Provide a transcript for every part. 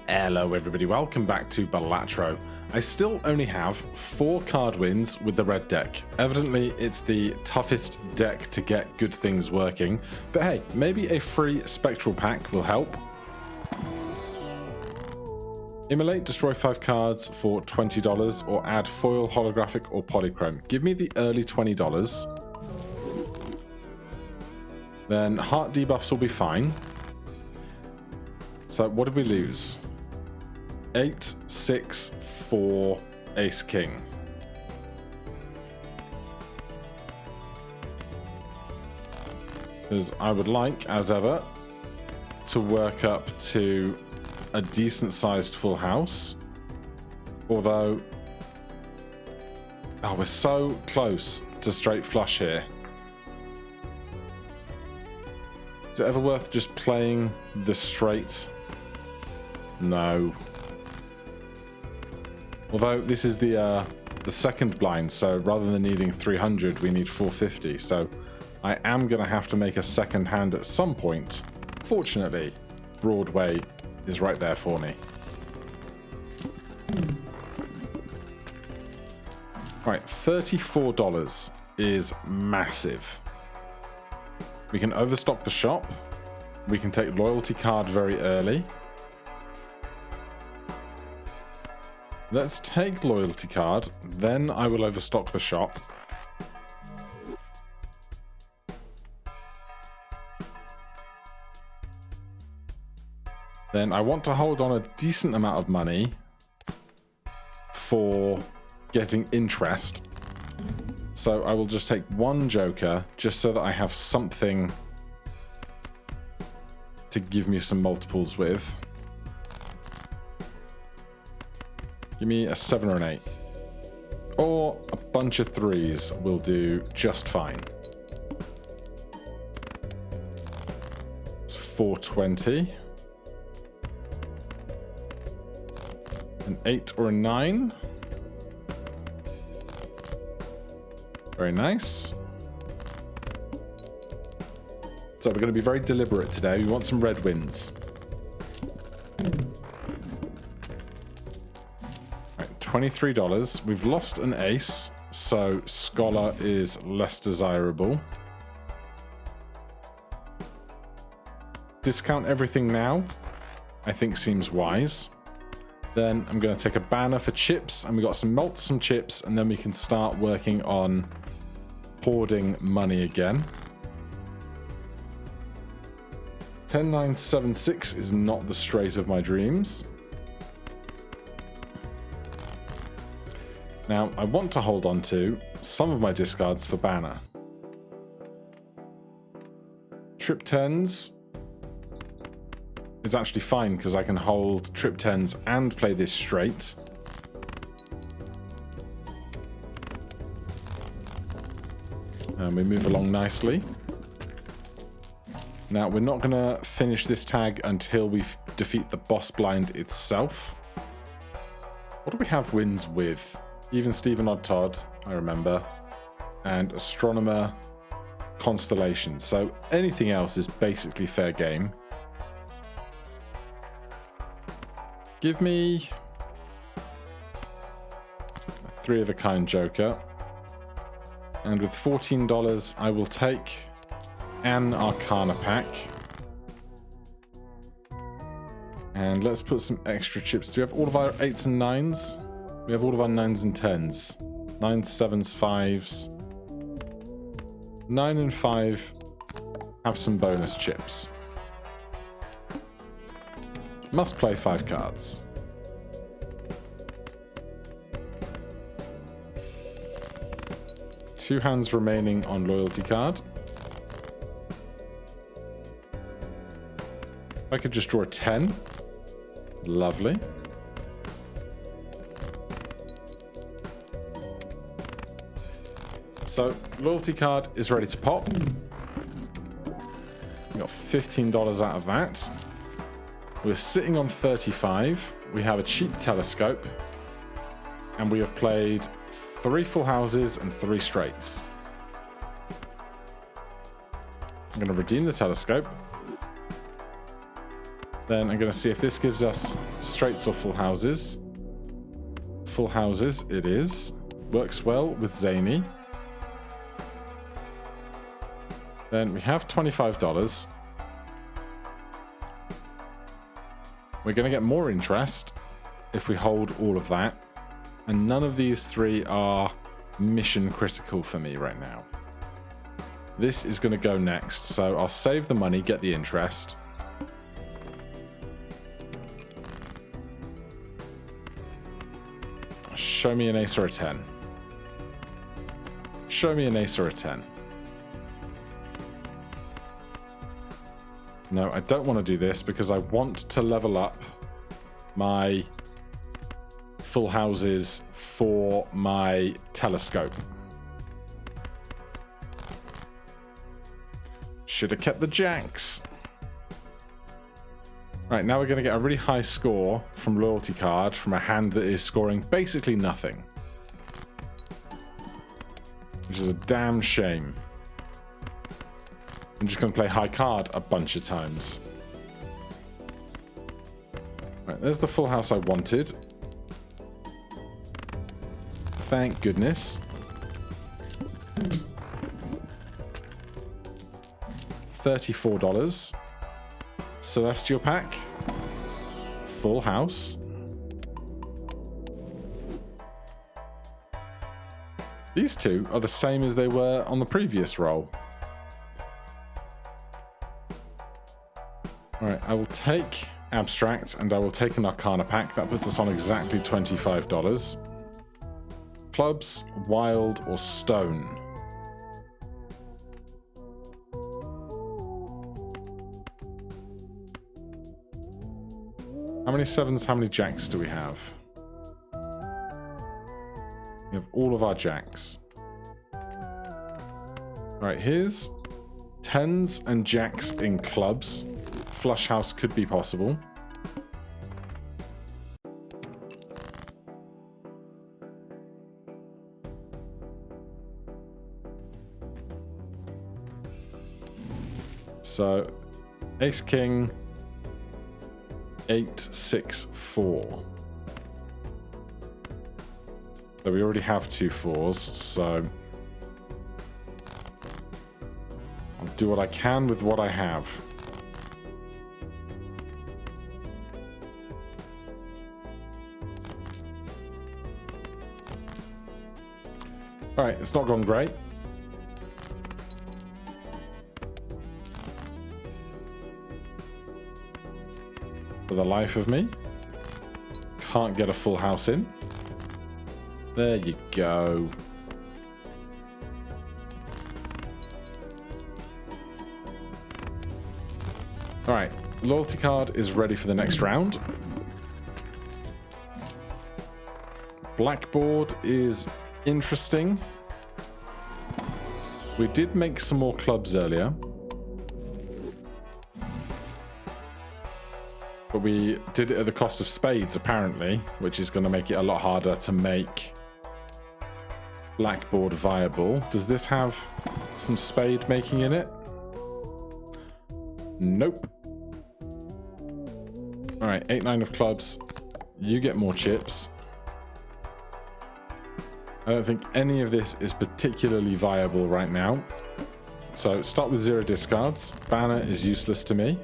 Hello everybody, welcome back to Balatro. I still only have 4 card wins with the red deck. Evidently it's the toughest deck to get good things working, but hey, maybe a free spectral pack will help. Immolate, destroy 5 cards for $20 or add foil, holographic or polychrome. Give me the early $20. Then heart debuffs will be fine. So what did we lose? 8, 6, 4, Ace King. Because I would like, as ever, to work up to a decent sized full house. Although, oh, we're so close to straight flush here. Is it ever worth just playing the straight? No. Although this is the second blind, so rather than needing 300, we need 450. So I am going to have to make a second hand at some point. Fortunately, Broadway is right there for me. Right, $34 is massive. We can overstock the shop. We can take loyalty card very early. Let's take loyalty card, then I will overstock the shop. Then I want to hold on a decent amount of money for getting interest. So I will just take 1 joker just so that I have something to give me some multiples with. Give me a 7 or an 8. Or a bunch of 3s will do just fine. It's 420. An 8 or a 9. Very nice. So we're going to be very deliberate today. We want some red wins. Right, $23. We've lost an ace, so Scholar is less desirable. Discount everything now, I think seems wise. Then I'm going to take a banner for chips, and we got some chips, and then we can start working on hoarding money again. 10-9-7-6 is not the straight of my dreams. Now, I want to hold on to some of my discards for banner. Trip 10s is actually fine because I can hold trip 10s and play this straight. And we move along nicely. Now, we're not going to finish this tag until we defeat the boss blind itself. What do we have wins with? Even Stephen Odd Todd, I remember. And Astronomer, Constellation. So anything else is basically fair game. Give me a 3 of a kind joker. And with $14, I will take an Arcana pack. And let's put some extra chips. Do we have all of our 8s and 9s? We have all of our 9s and 10s. 9s, 7s, 5s. 9 and 5 have some bonus chips. Must play 5 cards. Two hands remaining on loyalty card. I could just draw a 10. Lovely. So, loyalty card is ready to pop. We got $15 out of that. We're sitting on 35. We have a cheap telescope. And we have played 3 full houses and 3 straights. I'm going to redeem the telescope. Then I'm going to see if this gives us straights or full houses. Full houses it is. Works well with Zany. Then we have $25. We're going to get more interest if we hold all of that. And none of these three are mission critical for me right now. This is going to go next, so I'll save the money, get the interest. Show me an ace or a 10. Show me an ace or a 10. No, I don't want to do this because I want to level up my full houses for my telescope. Should have kept the jacks. Right, now we're going to get a really high score from loyalty card from a hand that is scoring basically nothing. Which is a damn shame. I'm just going to play high card a bunch of times. Right, there's the full house I wanted. Thank goodness. $34. Celestial pack. Full house. These two are the same as they were on the previous roll. Alright, I will take Abstract and I will take an Arcana pack. That puts us on exactly $25. Clubs, Wild, or Stone. How many sevens, how many jacks do we have? We have all of our jacks. Alright, here's tens and jacks in clubs. Flush house could be possible. So, ace king, 8, 6, 4. So we already have 2 4s, so I'll do what I can with what I have. Alright, it's not gone great. For the life of me, can't get a full house in. There you go. Alright, loyalty card is ready for the next round. Blackboard is interesting. We did make some more clubs earlier. But we did it at the cost of spades, apparently, which is going to make it a lot harder to make Blackboard viable. Does this have some spade making in it? Nope. Alright, 8, 9 of clubs. You get more chips. I don't think any of this is particularly viable right now. So start with 0 discards. Banner is useless to me.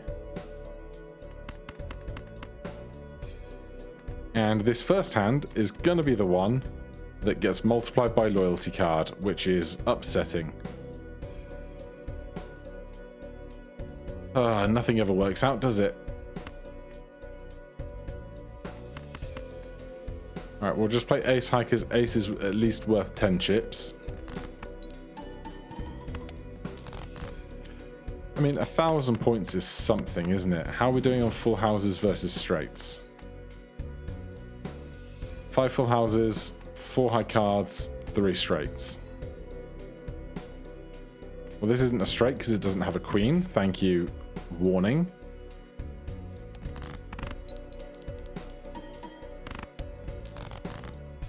And this first hand is going to be the one that gets multiplied by loyalty card, which is upsetting. Nothing ever works out, does it? Alright, we'll just play ace high because ace is at least worth 10 chips. I mean, 1,000 points is something, isn't it? How are we doing on full houses versus straights? 5 full houses, 4 high cards, 3 straights. Well, this isn't a straight because it doesn't have a queen. Thank you, warning.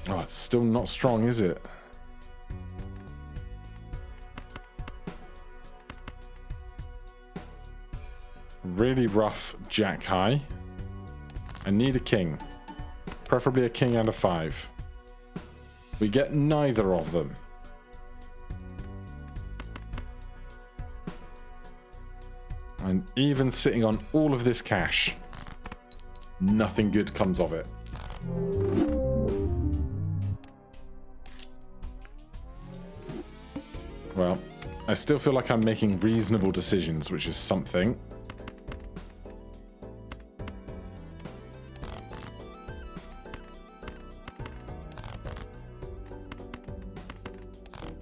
Oh, it's still not strong, is it? really rough jack high. I need a king. Preferably a king and a 5. We get neither of them. And even sitting on all of this cash, nothing good comes of it. Well, I still feel like I'm making reasonable decisions, which is something.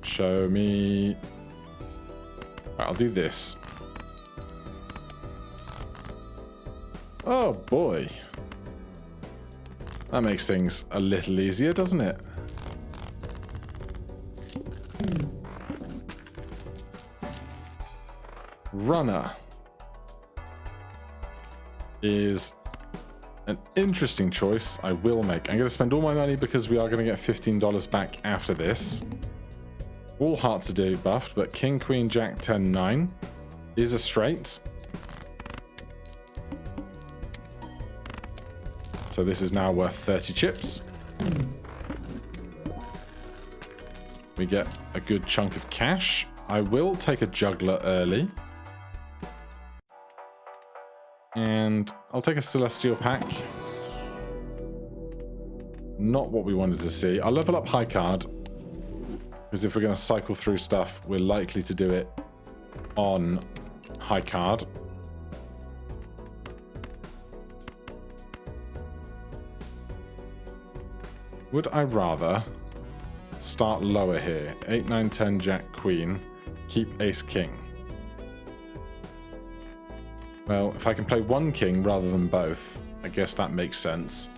Show me... Right, I'll do this. Oh boy. That makes things a little easier, doesn't it? Runner is an interesting choice I will make. I'm going to spend all my money because we are going to get $15 back after this. All hearts are debuffed, but King, Queen, Jack, 10, 9 is a straight. So this is now worth 30 chips. We get a good chunk of cash. I will take a juggler early. And I'll take a celestial pack. Not what we wanted to see. I'll level up high card. Because if we're going to cycle through stuff, we're likely to do it on high card. Would I rather start lower here? 8, 9, 10, Jack, Queen. Keep Ace, King. Well, if I can play one king rather than both, I guess that makes sense.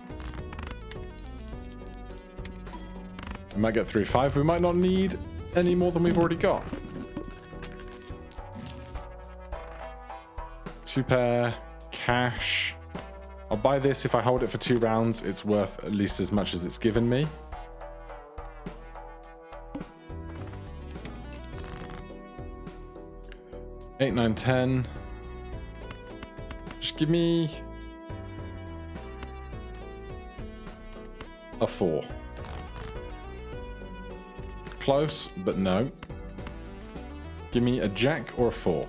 We might get 3, 5. We might not need any more than we've already got. 2 pair, cash. I'll buy this if I hold it for 2 rounds. It's worth at least as much as it's given me. Eight, 9, 10. Just give me a 4. Close, but no. Give me a jack or a 4.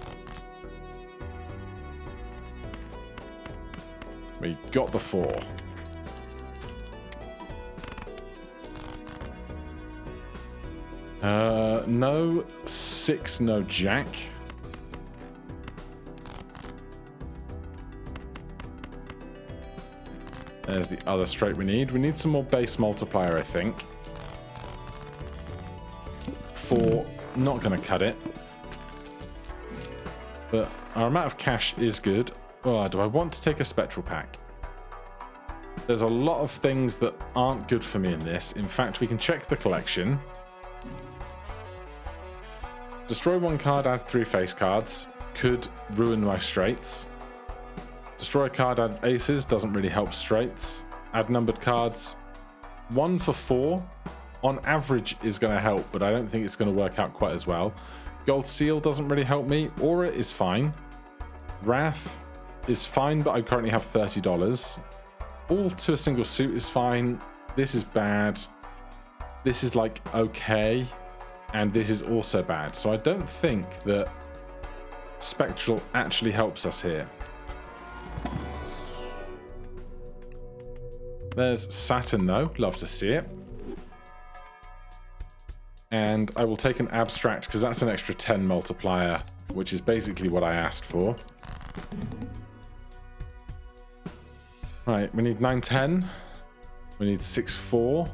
We got the 4. No 6, no jack. There's the other straight we need. We need some more base multiplier, I think. 4, not going to cut it. But our amount of cash is good. Oh, do I want to take a spectral pack? There's a lot of things that aren't good for me in this. In fact, we can check the collection. Destroy 1 card, add 3 face cards. Could ruin my straights. Destroy a card, add aces. Doesn't really help straights. Add numbered cards. 1 for 4. On average is going to help, but I don't think it's going to work out quite as well. Gold seal doesn't really help me. Aura is fine. Wrath is fine, but I currently have $30. All to a single suit is fine. This is bad. This is like okay. And this is also bad. So I don't think that Spectral actually helps us here. There's Saturn though. Love to see it. And I will take an abstract because that's an extra 10 multiplier, which is basically what I asked for. Right, we need 9, 10. We need 6, 4.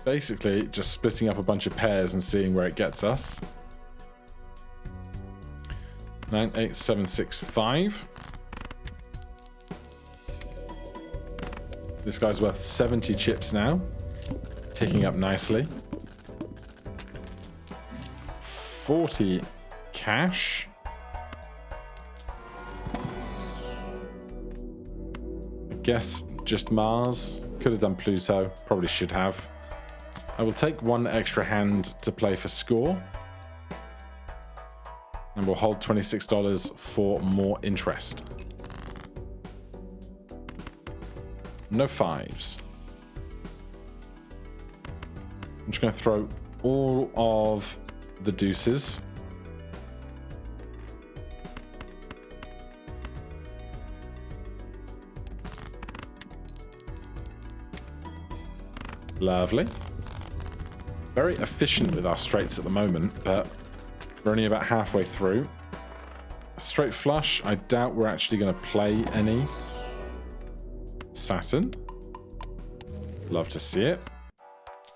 Basically, just splitting up a bunch of pairs and seeing where it gets us. 9, 8, 7, 6, 5. This guy's worth 70 chips now. Ticking up nicely. 40 cash. I guess just Mars. Could have done Pluto. Probably should have. I will take 1 extra hand to play for score. And we'll hold $26 for more interest. No fives. I'm just going to throw all of the deuces. Lovely. Very efficient with our straights at the moment, but we're only about halfway through. A straight flush, I doubt we're actually going to play any. Saturn. Love to see it.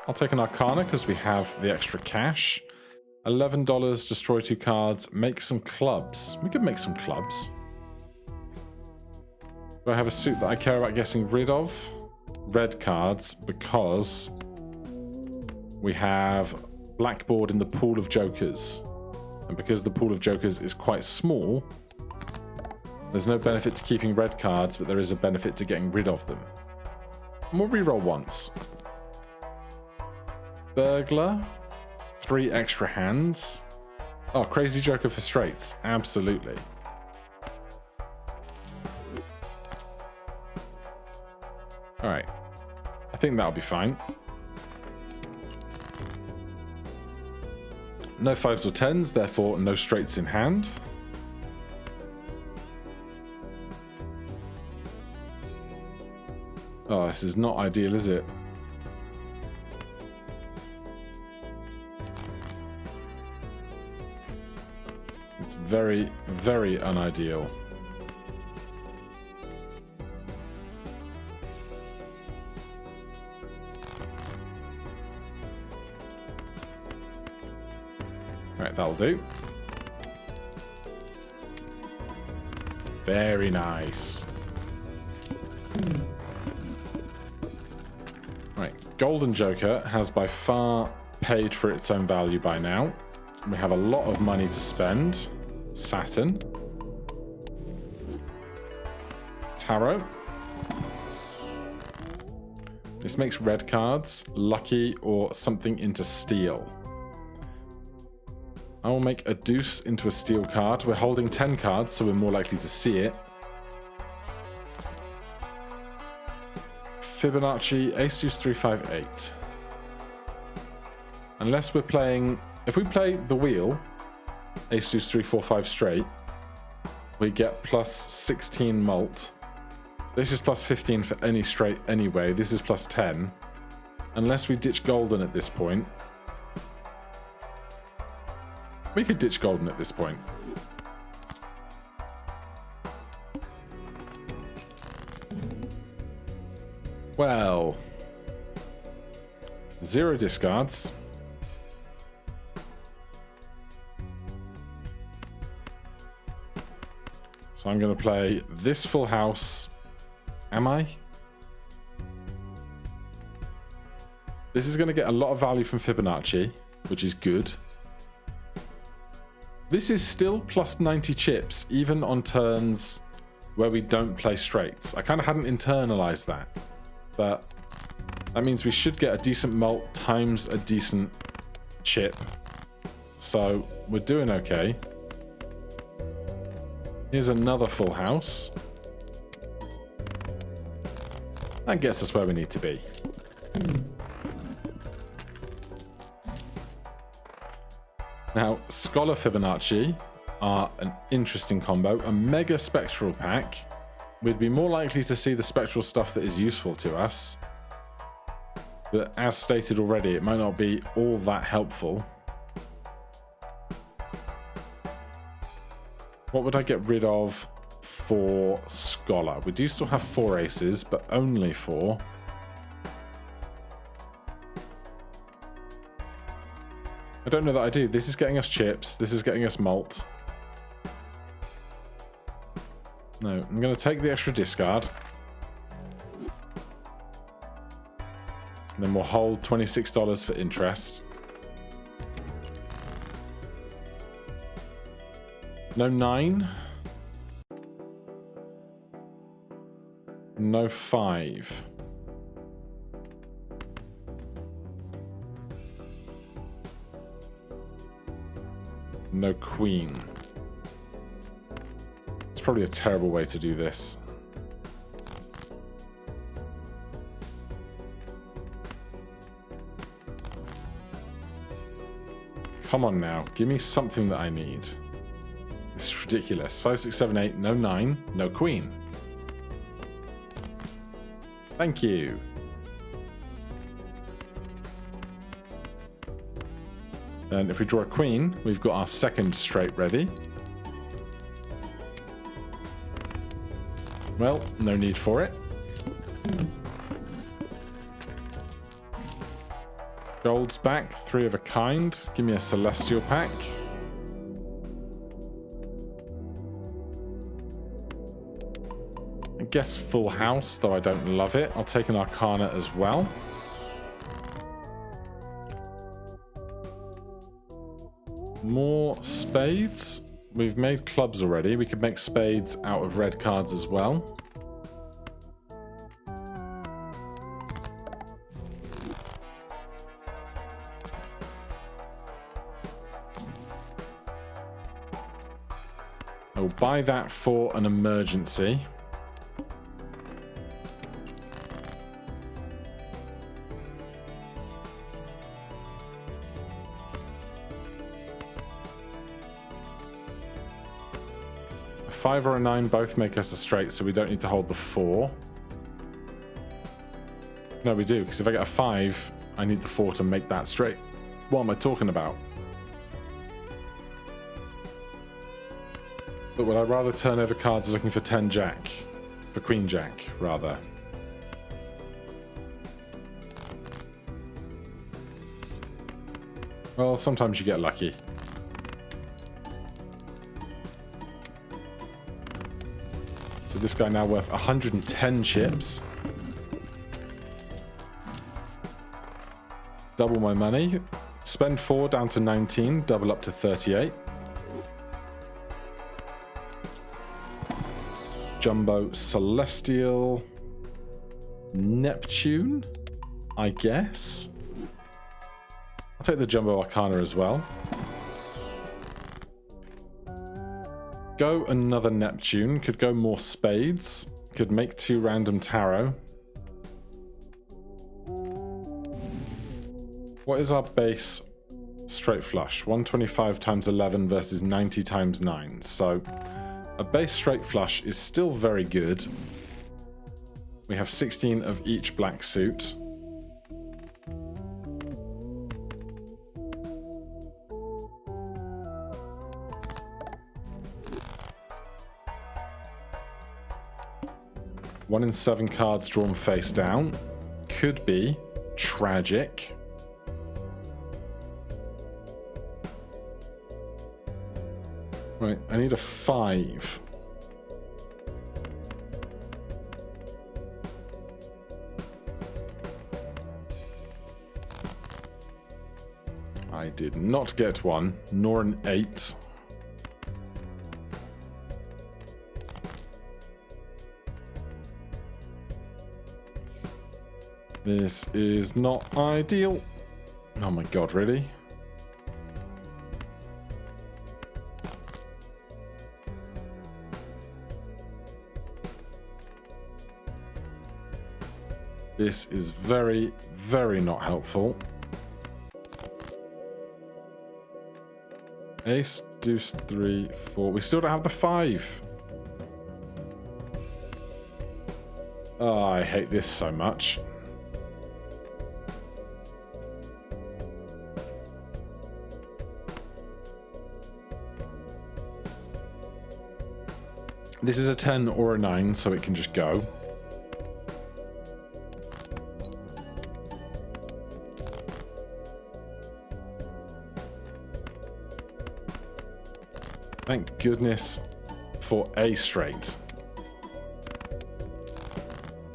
I'll take an Arcana because we have the extra cash. $11, destroy 2 cards, make some clubs. We could make some clubs. Do I have a suit that I care about getting rid of? Red cards, because we have blackboard in the pool of jokers. And because the pool of jokers is quite small, there's no benefit to keeping red cards, but there is a benefit to getting rid of them. And we'll reroll once. Burglar. 3 extra hands. Oh, crazy joker for straights. Absolutely. Alright. I think that'll be fine. No 5s or 10s, therefore no straights in hand. Oh, this is not ideal, is it? It's very, very unideal. Right, that'll do. Very nice. Right, Golden Joker has by far paid for its own value by now. We have a lot of money to spend. Saturn. Tarot. This makes red cards lucky or something into steel. I will make a deuce into a steel card. We're holding 10 cards, so we're more likely to see it. Fibonacci, ace deuce 3 5 8. Unless we're playing, if we play the wheel, ace deuce 3 4 5 straight, we get plus 16 mult. This is plus 15 for any straight anyway. This is plus 10. Unless we ditch golden at this point. We could ditch golden at this point. Well, 0 discards. So I'm going to play this full house. Am I? This is going to get a lot of value from Fibonacci, which is good. This is still plus 90 chips, even on turns where we don't play straights. I kind of hadn't internalized that, but that means we should get a decent mult times a decent chip. So we're doing okay. Here's another full house. That gets us where we need to be. Now, Scholar Fibonacci are an interesting combo. A mega spectral pack. We'd be more likely to see the spectral stuff that is useful to us. But as stated already, it might not be all that helpful. What would I get rid of for Scholar? We do still have 4 aces, but only 4. I don't know that I do. This is getting us chips. This is getting us mult. No, I'm going to take the extra discard. And then we'll hold $26 for interest. No 9. No 5. No queen. probably a terrible way to do this. Come on now, give me something that I need. This is ridiculous. 5, 6, 7, 8, no 9, no queen. Thank you. And if we draw a queen, we've got our second straight ready. Well, no need for it. Gold's back, 3 of a kind. Give me a celestial pack. I guess full house, though I don't love it. I'll take an arcana as well. More spades. We've made clubs already. We could make spades out of red cards as well. I'll buy that for an emergency. A 5 or a 9 both make us a straight, so we don't need to hold the 4. No, we do, because if I get a 5, I need the 4 to make that straight. What am I talking about? But would I rather turn over cards looking for 10 jack? For queen jack, rather. Well, sometimes you get lucky. So this guy now worth 110 chips. Double my money. Spend 4 down to 19, double up to 38. Jumbo Celestial Neptune, I guess. I'll take the Jumbo Arcana as well. Go another Neptune. Could go more spades. Could make 2 random tarot. What is our base straight flush? 125 times 11 versus 90 times 9. So a base straight flush is still very good. We have 16 of each black suit. One in 7 cards drawn face down. Could be tragic. Right, I need a 5. I did not get one, nor an 8. This is not ideal. Oh my god, really? This is very, very not helpful. Ace, deuce, 3, 4. We still don't have the 5. Oh, I hate this so much. This is a 10 or a 9, so it can just go. Thank goodness for a straight.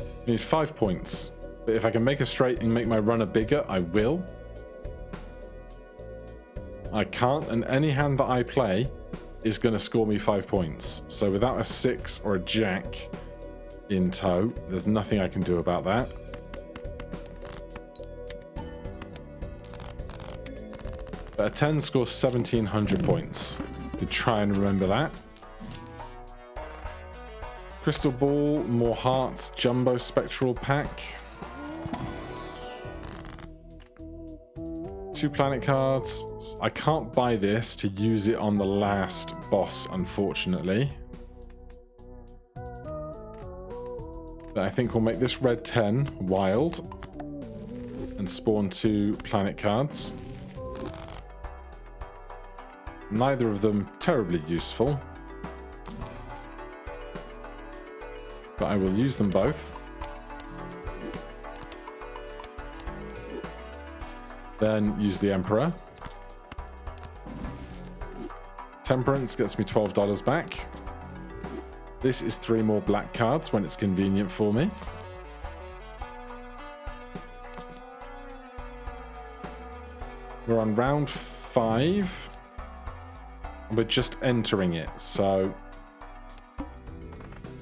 I need 5 points. But if I can make a straight and make my runner bigger, I will. I can't, and any hand that I play is going to score me 5 points. So without a 6 or a jack in tow, there's nothing I can do about that. But a 10 scores 1,700 points. Could try and remember that. Crystal Ball, more hearts, Jumbo Spectral Pack. 2 planet cards. I can't buy this to use it on the last boss, unfortunately. But I think we'll make this red 10 wild and spawn 2 planet cards. Neither of them terribly useful, but I will use them both. Then use the Emperor. Temperance gets me $12 back. This is 3 more black cards when it's convenient for me. We're on round 5. We're just entering it, so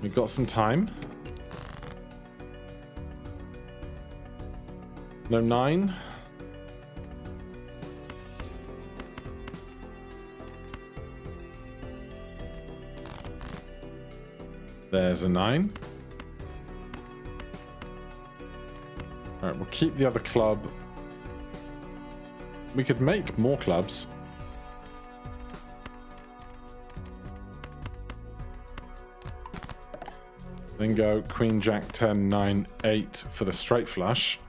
we've got some time. No 9. There's a 9. Alright, we'll keep the other club. We could make more clubs. Then go Queen, Jack, 10, 9, 8 for the straight flush.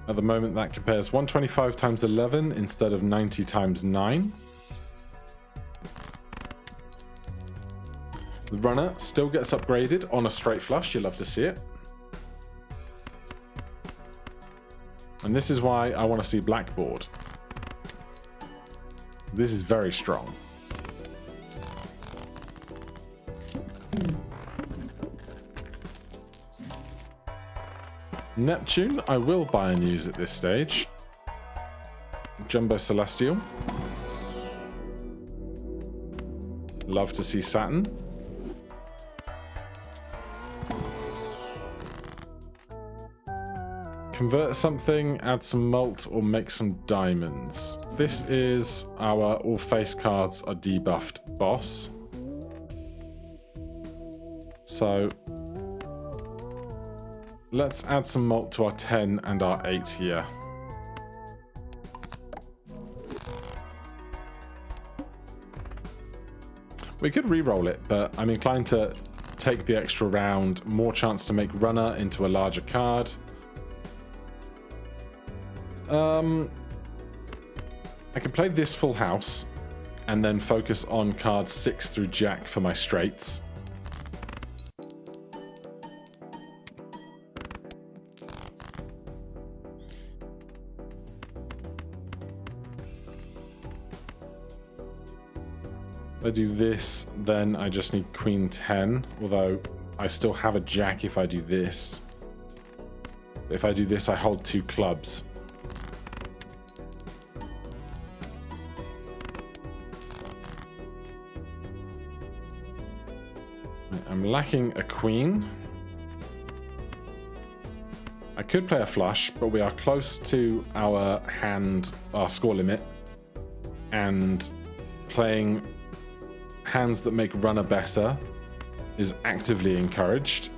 At the moment that compares 125 times 11 instead of 90 times 9. The runner still gets upgraded on a straight flush, you love to see it. And this is why I want to see blackboard. This is very strong. Neptune, I will buy and use at this stage. Jumbo Celestial. Love to see Saturn. Convert something, add some malt, or make some diamonds. This is our all face cards are debuffed boss. So let's add some malt to our 10 and our 8 here. We could re-roll it, but I'm inclined to take the extra round. More chance to make runner into a larger card. I can play this full house and then focus on cards 6 through Jack for my straights. If I do this, then I just need Queen 10, although I still have a Jack if I do this. If I do this, I hold 2 clubs. I'm lacking a queen. I could play a flush, but we are close to our score limit, and playing hands that make runner better is actively encouraged.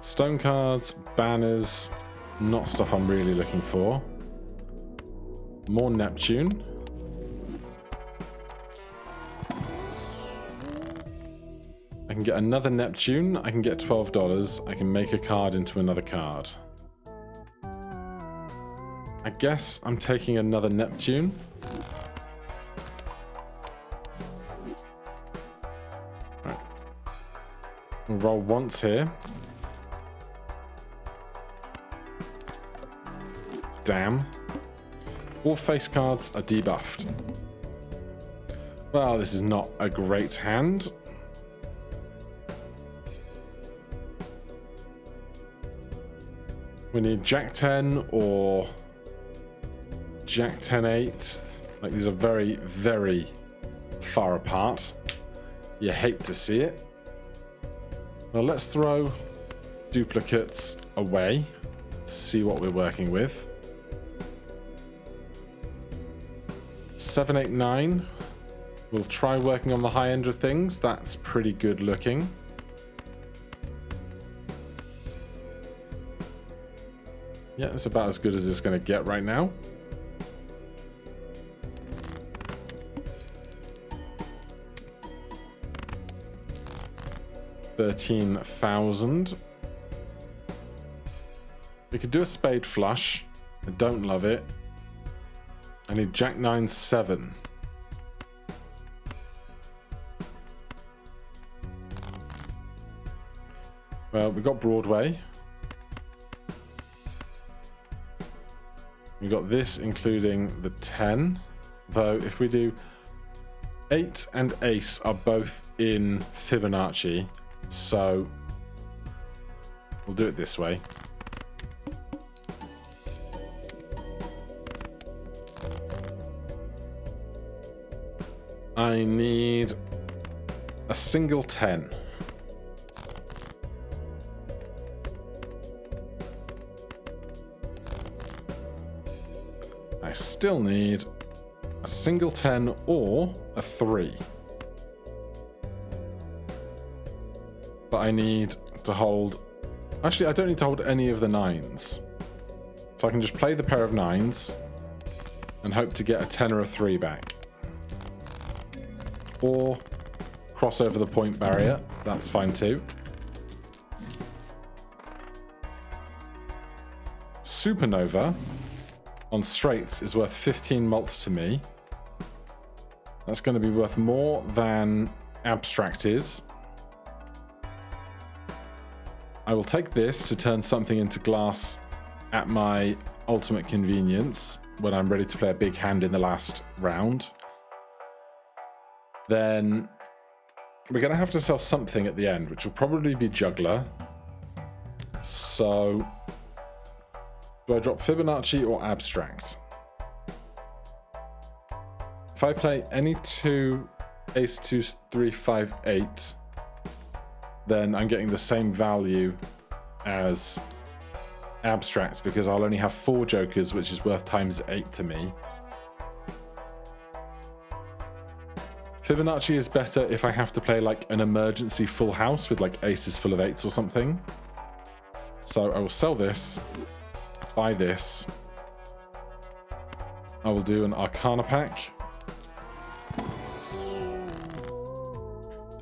Stone cards, banners, not stuff I'm really looking for. More Neptune. I can get another Neptune. I can get $12. I can make a card into another card. I guess I'm taking another Neptune. Right. We'll roll once here. Damn. All face cards are debuffed. Well, this is not a great hand. We need Jack 10 or Jack 10 8. Like, these are very, very far apart. You hate to see it. Well, let's throw duplicates away to see what we're working with. 7, 8, 9. We'll try working on the high end of things. That's pretty good looking. Yeah, it's about as good as it's going to get right now. $13,000. We could do a spade flush. I don't love it. I need Jack 9, 7. Well, we got Broadway. We got this, including the 10. Though, if we do 8 and Ace are both in Fibonacci, so we'll do it this way. I need a single 10. I still need a single 10 or a 3. But I need to hold... Actually, I don't need to hold any of the 9s. So I can just play the pair of 9s and hope to get a 10 or a 3 back. Or cross over the point barrier. That's fine too. Supernova on straights is worth 15 mults to me. That's going to be worth more than abstract is. I will take this to turn something into glass at my ultimate convenience when I'm ready to play a big hand in the last round. Then we're going to have to sell something at the end, which will probably be Juggler. So do I drop Fibonacci or Abstract? If I play any 2, Ace 2, 3, 5, 8, then I'm getting the same value as Abstract because I'll only have 4 jokers, which is worth times 8 to me. Fibonacci is better if I have to play like an emergency full house with like aces full of 8s or something. So I will sell this, buy this. I will do an Arcana pack.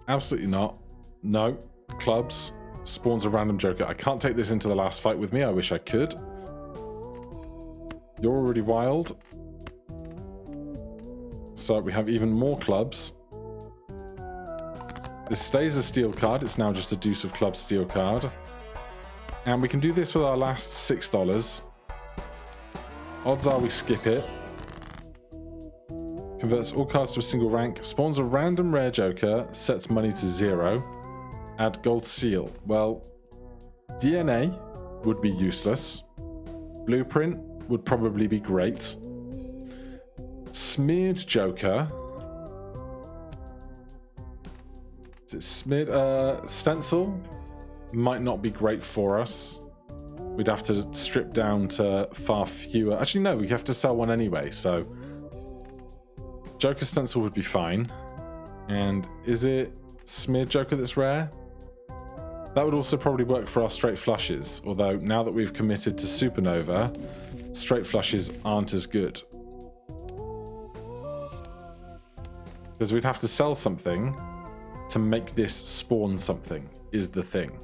Absolutely not. No. Clubs. Spawns a random joker. I can't take this into the last fight with me. I wish I could. You're already wild. So we have even more clubs. This stays a steel card. It's now just a deuce of clubs steel card. And we can do this with our last $6. Odds are we skip it. Converts all cards to a single rank. Spawns a random rare joker. Sets money to 0. Add gold seal. Well, DNA would be useless. Blueprint would probably be great. Smeared joker. Is it smeared? Stencil might not be great for us. We'd have to strip down to far fewer. Actually, no, we have to sell one anyway, so Joker Stencil would be fine. And is it Smeared Joker that's rare? That would also probably work for our straight flushes, although now that we've committed to Supernova, straight flushes aren't as good. Because we'd have to sell something to make this spawn something, is the thing.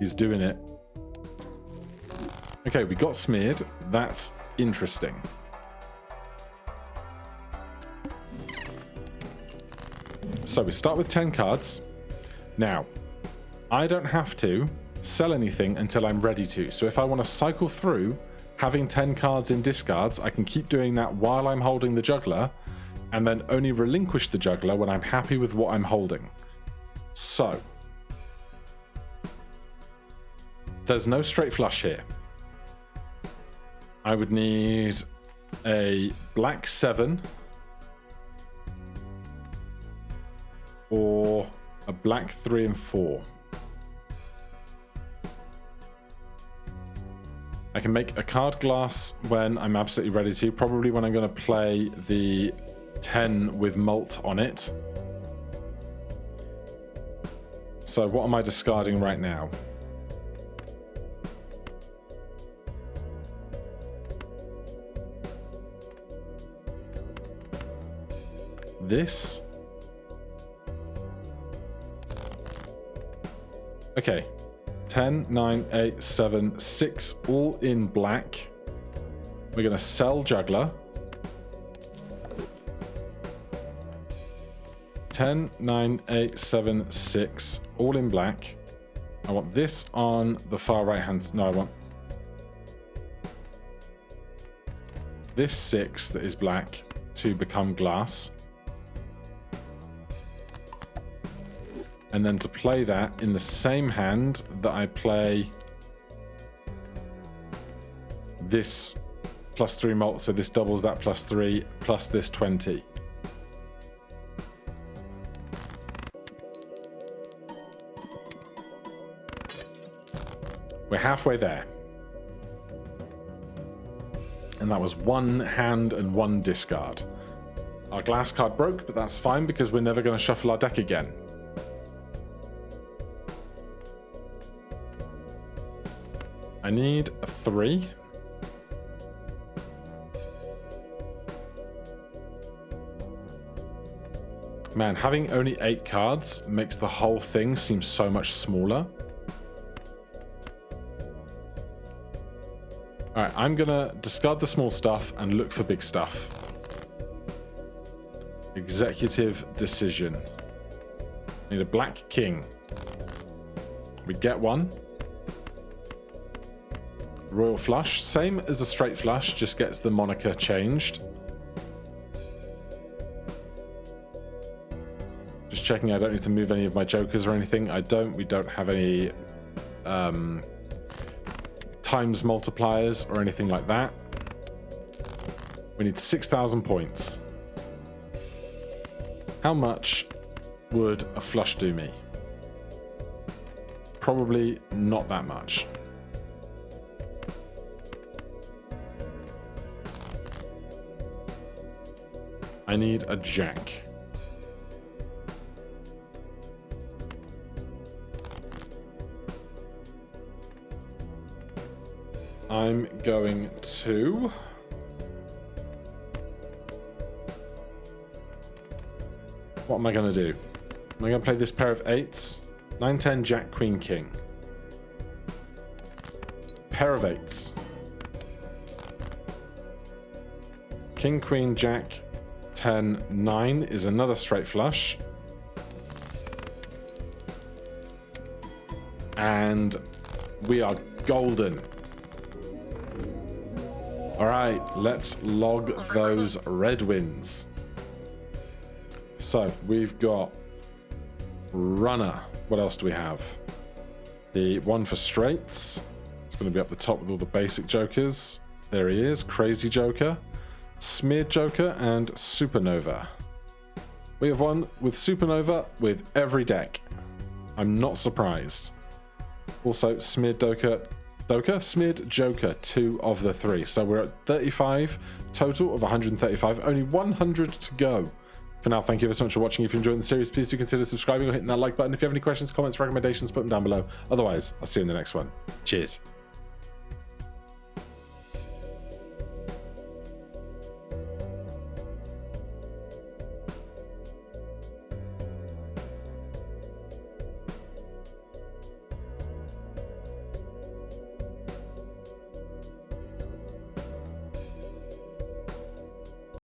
He's doing it. Okay, we got Smeared. That's interesting. So we start with 10 cards. Now, I don't have to sell anything until I'm ready to. So if I want to cycle through having 10 cards in discards, I can keep doing that while I'm holding the Juggler, and then only relinquish the Juggler when I'm happy with what I'm holding. So, there's no straight flush here. I would need a black 7 or a black 3 and 4. I can make a card glass when I'm absolutely ready to, probably when I'm going to play the 10 with malt on it. So what am I discarding right now? This. Okay. 10, 9, 8, 7, 6, all in black. We're going to sell Juggler. 10, 9, 8, 7, 6, all in black. I want this on the far right hand. No, I want this 6 that is black to become glass. And then to play that in the same hand that I play this +3 malt, so this doubles that +3 plus this 20. We're halfway there. And that was 1 hand and 1 discard. Our glass card broke, but that's fine because we're never going to shuffle our deck again. I need a 3. Man, having only 8 cards makes the whole thing seem so much smaller. Alright, I'm gonna discard the small stuff and look for big stuff. Executive decision. Need a black king. We get one. Royal flush, same as the straight flush, just gets the moniker changed. Just checking I don't need to move any of my jokers or anything. I don't. We don't have any times multipliers or anything like that. We need 6,000 points. How much would a flush do me? Probably not that much. I need a jack. I'm going to... What am I going to do? Am I going to play this pair of 8s? 9, 10, jack, queen, king. Pair of 8s. King, queen, jack, 10, 9 is another straight flush. And we are golden. All right, let's log those red wins. So we've got runner. What else do we have? The one for straights. It's going to be up the top with all the basic jokers. There he is, crazy joker. Smeared Joker and Supernova. We have one with Supernova with every deck. I'm not surprised. Also, Smeared Smeared Joker, 2 of the 3. So we're at 35, total of 135, only 100 to go. For now, thank you so much for watching. If you're enjoying the series, please do consider subscribing or hitting that like button. If you have any questions, comments, recommendations, put them down below. Otherwise, I'll see you in the next one. Cheers.